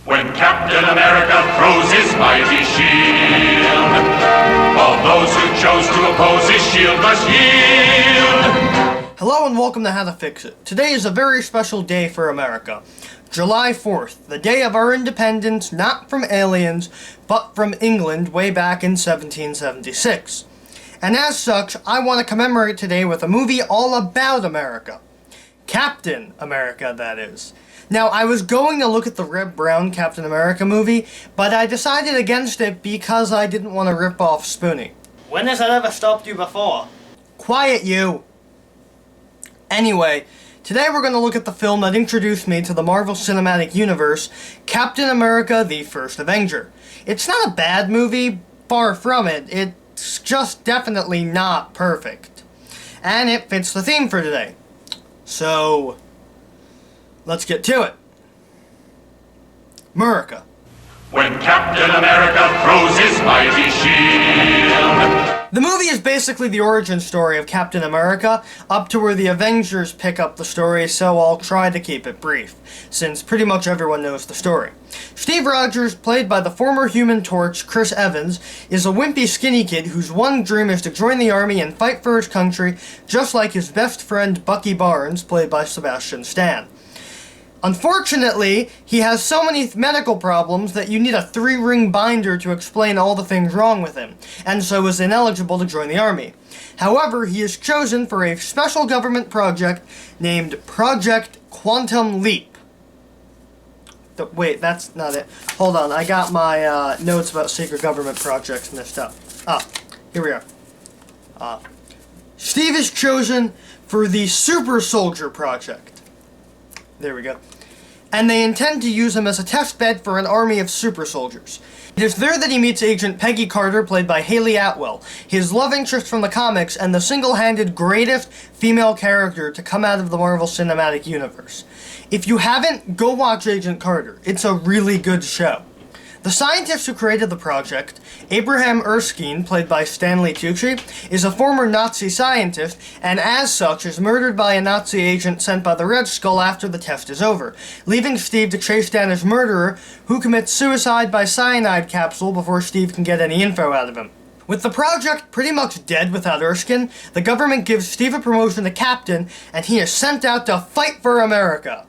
When Captain America throws his mighty shield, all those who chose to oppose his shield must yield. Hello and welcome to How to Fix It. Today is a very special day for America. July 4th, the day of our independence, not from aliens, but from England way back in 1776. And as such, I want to commemorate today with a movie all about America. Captain America, that is. Now, I was going to look at the Red Brown Captain America movie, but I decided against it because I didn't want to rip off Spoonie. When has that ever stopped you before? Quiet, you! Anyway, today we're going to look at the film that introduced me to the Marvel Cinematic Universe, Captain America: The First Avenger. It's not a bad movie, far from it. It's just definitely not perfect. And it fits the theme for today. So, let's get to it. America. When Captain America throws his mighty shield. The movie is basically the origin story of Captain America, up to where the Avengers pick up the story, so I'll try to keep it brief, since pretty much everyone knows the story. Steve Rogers, played by the former Human Torch, Chris Evans, is a wimpy skinny kid whose one dream is to join the army and fight for his country, just like his best friend Bucky Barnes, played by Sebastian Stan. Unfortunately, he has so many medical problems that you need a 3-ring binder to explain all the things wrong with him, and so is ineligible to join the army. However, he is chosen for a special government project named Project Quantum Leap. Wait, that's not it. Hold on, I got my notes about secret government projects messed up. Here we are. Steve is chosen for the Super Soldier Project. There we go. And they intend to use him as a test bed for an army of super soldiers. It is there that he meets Agent Peggy Carter, played by Haley Atwell, his love interest from the comics and the single-handed greatest female character to come out of the Marvel Cinematic Universe. If you haven't, go watch Agent Carter. It's a really good show. The scientist who created the project, Abraham Erskine, played by Stanley Tucci, is a former Nazi scientist, and as such is murdered by a Nazi agent sent by the Red Skull after the test is over, leaving Steve to chase down his murderer, who commits suicide by cyanide capsule before Steve can get any info out of him. With the project pretty much dead without Erskine, the government gives Steve a promotion to captain, and he is sent out to fight for America,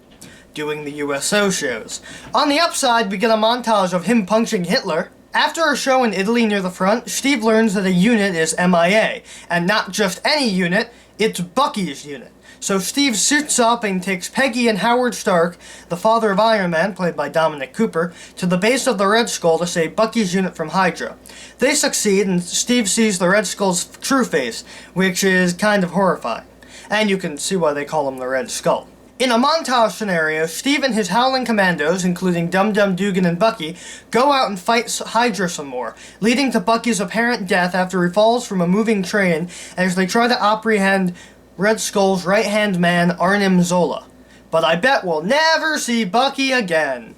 doing the USO shows. On the upside, we get a montage of him punching Hitler. After a show in Italy near the front, Steve learns that a unit is MIA, and not just any unit, it's Bucky's unit. So Steve suits up and takes Peggy and Howard Stark, the father of Iron Man, played by Dominic Cooper, to the base of the Red Skull to save Bucky's unit from Hydra. They succeed, and Steve sees the Red Skull's true face, which is kind of horrifying. And you can see why they call him the Red Skull. In a montage scenario, Steve and his Howling Commandos, including Dum Dum Dugan and Bucky, go out and fight Hydra some more, leading to Bucky's apparent death after he falls from a moving train as they try to apprehend Red Skull's right-hand man, Arnim Zola. But I bet we'll never see Bucky again.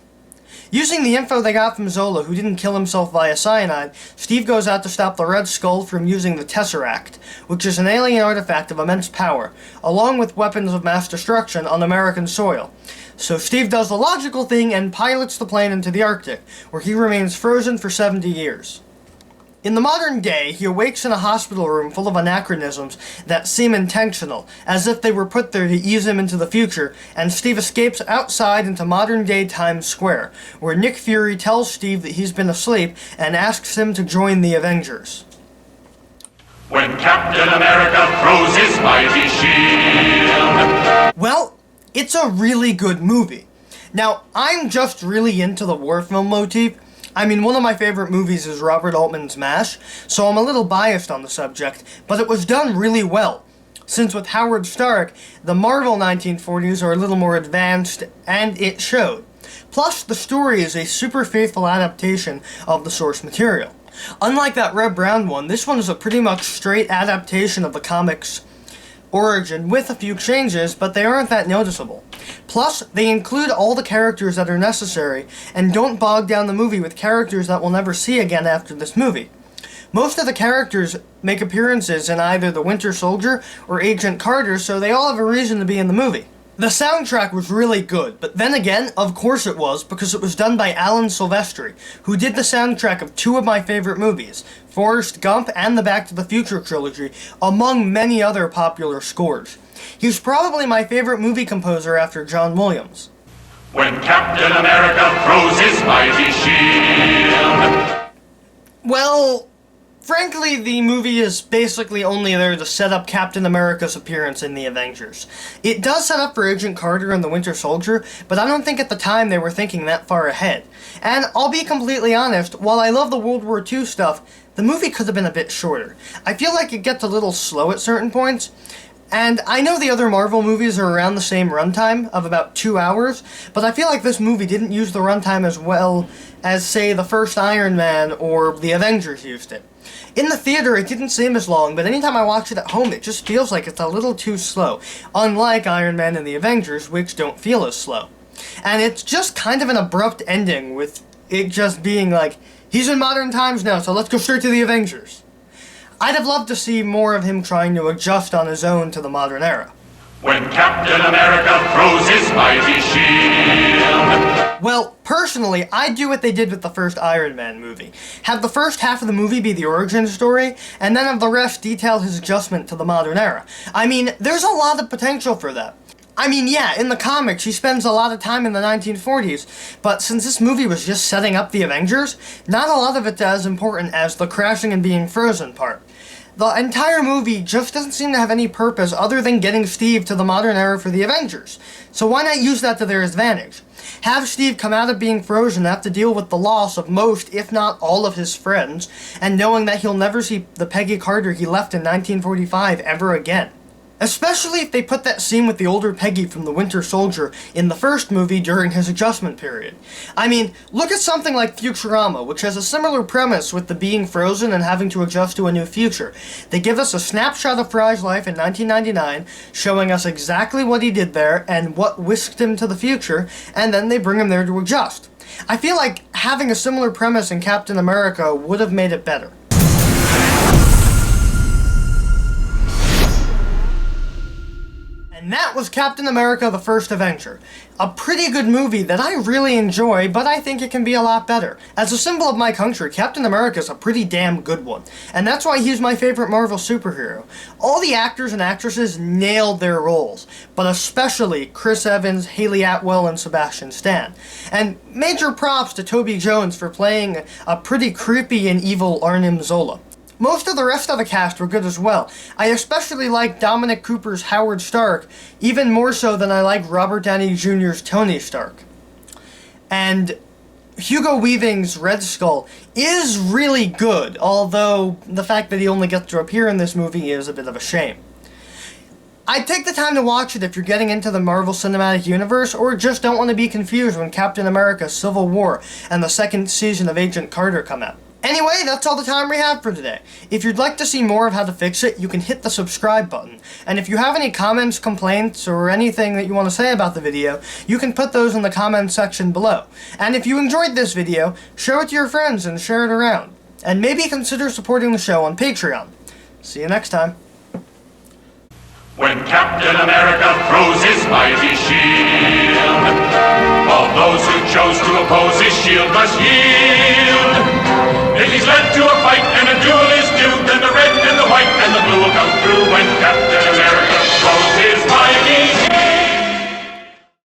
Using the info they got from Zola, who didn't kill himself via cyanide, Steve goes out to stop the Red Skull from using the Tesseract, which is an alien artifact of immense power, along with weapons of mass destruction on American soil. So Steve does the logical thing and pilots the plane into the Arctic, where he remains frozen for 70 years. In the modern day, he awakes in a hospital room full of anachronisms that seem intentional, as if they were put there to ease him into the future, and Steve escapes outside into modern-day Times Square, where Nick Fury tells Steve that he's been asleep and asks him to join the Avengers. When Captain America throws his mighty shield. Well, it's a really good movie. Now, I'm just really into the war film motif. I mean, one of my favorite movies is Robert Altman's MASH, so I'm a little biased on the subject, but it was done really well. Since with Howard Stark, the Marvel 1940s are a little more advanced, and it showed. Plus, the story is a super faithful adaptation of the source material. Unlike that Red Brown one, this one is a pretty much straight adaptation of the comics' origin with a few changes, but they aren't that noticeable. Plus, they include all the characters that are necessary, and don't bog down the movie with characters that we'll never see again after this movie. Most of the characters make appearances in either the Winter Soldier or Agent Carter, so they all have a reason to be in the movie. The soundtrack was really good, but then again, of course it was, because it was done by Alan Silvestri, who did the soundtrack of two of my favorite movies, Forrest Gump and the Back to the Future trilogy, among many other popular scores. He's probably my favorite movie composer after John Williams. When Captain America throws his mighty shield. Well, frankly, the movie is basically only there to set up Captain America's appearance in the Avengers. It does set up for Agent Carter and the Winter Soldier, but I don't think at the time they were thinking that far ahead. And I'll be completely honest, while I love the World War II stuff, the movie could have been a bit shorter. I feel like it gets a little slow at certain points. And I know the other Marvel movies are around the same runtime of about 2 hours, but I feel like this movie didn't use the runtime as well as, say, the first Iron Man or the Avengers used it. In the theater, it didn't seem as long, but anytime I watch it at home, it just feels like it's a little too slow, unlike Iron Man and the Avengers, which don't feel as slow. And it's just kind of an abrupt ending, with it just being like, he's in modern times now, so let's go straight to the Avengers. I'd have loved to see more of him trying to adjust on his own to the modern era. When Captain America throws his mighty shield. Well, personally, I'd do what they did with the first Iron Man movie. Have the first half of the movie be the origin story, and then have the rest detail his adjustment to the modern era. I mean, there's a lot of potential for that. I mean, yeah, in the comics, he spends a lot of time in the 1940s, but since this movie was just setting up the Avengers, not a lot of it's as important as the crashing and being frozen part. The entire movie just doesn't seem to have any purpose other than getting Steve to the modern era for the Avengers. So why not use that to their advantage? Have Steve come out of being frozen and have to deal with the loss of most, if not all, of his friends, and knowing that he'll never see the Peggy Carter he left in 1945 ever again. Especially if they put that scene with the older Peggy from the Winter Soldier in the first movie during his adjustment period. I mean, look at something like Futurama, which has a similar premise with the being frozen and having to adjust to a new future. They give us a snapshot of Fry's life in 1999, showing us exactly what he did there and what whisked him to the future, and then they bring him there to adjust. I feel like having a similar premise in Captain America would have made it better. And that was Captain America the First Avenger. A pretty good movie that I really enjoy, but I think it can be a lot better. As a symbol of my country, Captain America is a pretty damn good one, and that's why he's my favorite Marvel superhero. All the actors and actresses nailed their roles, but especially Chris Evans, Haley Atwell, and Sebastian Stan. And major props to Toby Jones for playing a pretty creepy and evil Arnim Zola. Most of the rest of the cast were good as well. I especially like Dominic Cooper's Howard Stark, even more so than I like Robert Downey Jr.'s Tony Stark. And Hugo Weaving's Red Skull is really good, although the fact that he only gets to appear in this movie is a bit of a shame. I'd take the time to watch it if you're getting into the Marvel Cinematic Universe, or just don't want to be confused when Captain America Civil War and the second season of Agent Carter come out. Anyway, that's all the time we have for today. If you'd like to see more of how to fix it, you can hit the subscribe button. And if you have any comments, complaints, or anything that you want to say about the video, you can put those in the comments section below. And if you enjoyed this video, show it to your friends and share it around. And maybe consider supporting the show on Patreon. See you next time. When Captain America throws his mighty shield, all those who chose to oppose his shield must yield. If he's led to a fight and